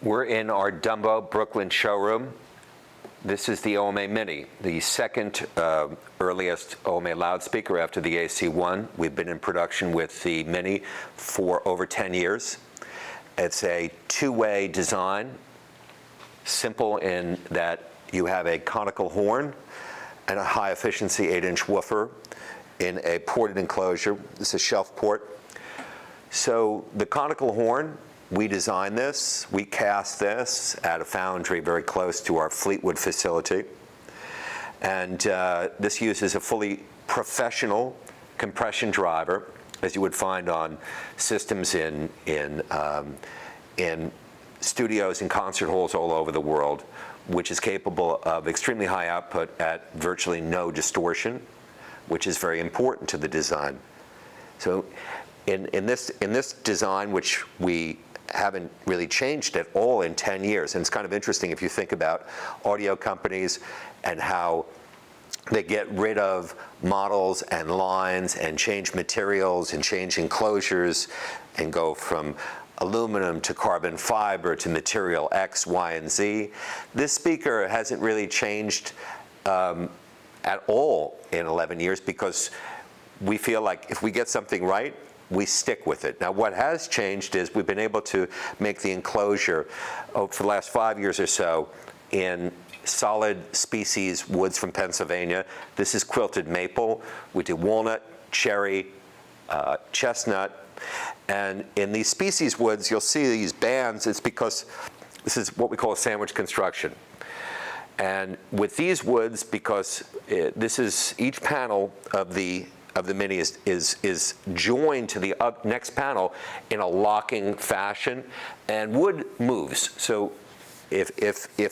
We're in our Dumbo, Brooklyn showroom. This is the OMA Mini, the second earliest OMA loudspeaker after the AC-1. We've been in production with the Mini for over 10 years. It's a two-way design, simple in that you have a conical horn and a high-efficiency 8-inch woofer in a ported enclosure. This is a shelf port. So the conical horn, we designed this, we cast this at a foundry very close to our Fleetwood facility. And this uses a fully professional compression driver, as you would find on systems in studios and concert halls all over the world, which is capable of extremely high output at virtually no distortion, which is very important to the design. So in this design, which we haven't really changed at all in 10 years. And it's kind of interesting if you think about audio companies and how they get rid of models and lines and change materials and change enclosures and go from aluminum to carbon fiber to material X, Y, and Z. This speaker hasn't really changed at all in 11 years because we feel like if we get something right, we stick with it. Now, what has changed is we've been able to make the enclosure for the last 5 years or so in solid species woods from Pennsylvania. This is quilted maple. We do walnut, cherry, chestnut. And in these species woods, you'll see these bands. It's because this is what we call a sandwich construction. And with these woods, because this is each panel of the Mini is joined to the next panel in a locking fashion, and wood moves. So if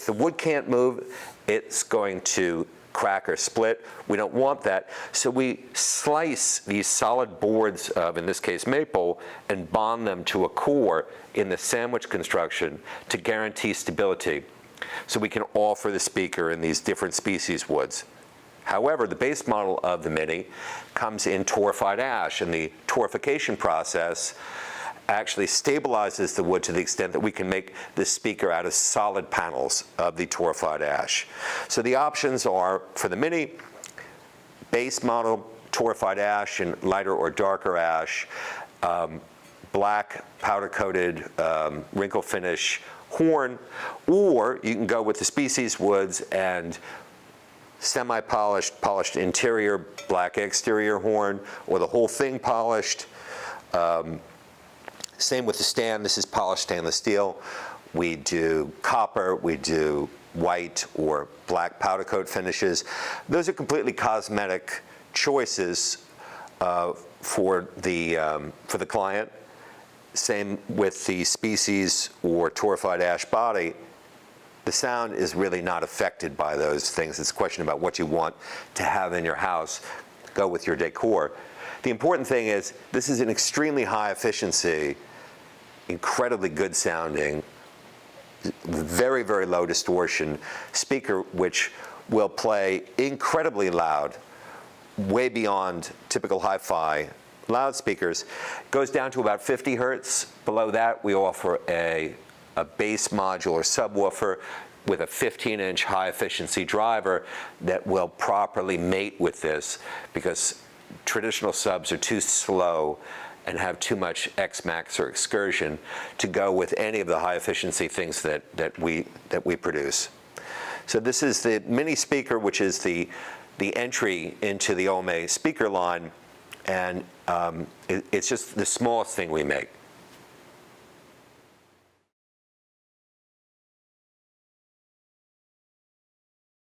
the wood can't move, it's going to crack or split. We don't want that. So we slice these solid boards of, in this case, maple, and bond them to a core in the sandwich construction to guarantee stability. So we can offer the speaker in these different species woods. However, the base model of the Mini comes in torrefied ash, and the torrefication process actually stabilizes the wood to the extent that we can make this speaker out of solid panels of the torrefied ash. So the options are, for the Mini, base model, torrefied ash in lighter or darker ash, black powder-coated wrinkle finish horn, or you can go with the species woods and semi-polished, polished interior, black exterior horn, or the whole thing polished. Same with the stand. This is polished stainless steel. We do copper, we do white or black powder coat finishes. Those are completely cosmetic choices for the client. Same with the species or torrefied ash body. The sound is really not affected by those things. It's a question about what you want to have in your house. Go with your decor. The important thing is this is an extremely high efficiency, incredibly good sounding, very, very low distortion speaker, which will play incredibly loud, way beyond typical hi-fi loudspeakers. Goes down to about 50 hertz. Below that, we offer a bass module or subwoofer with a 15-inch high-efficiency driver that will properly mate with this, because traditional subs are too slow and have too much X-Max or excursion to go with any of the high-efficiency things that we produce. So this is the Mini speaker, which is the entry into the OMA speaker line, and it's just the smallest thing we make.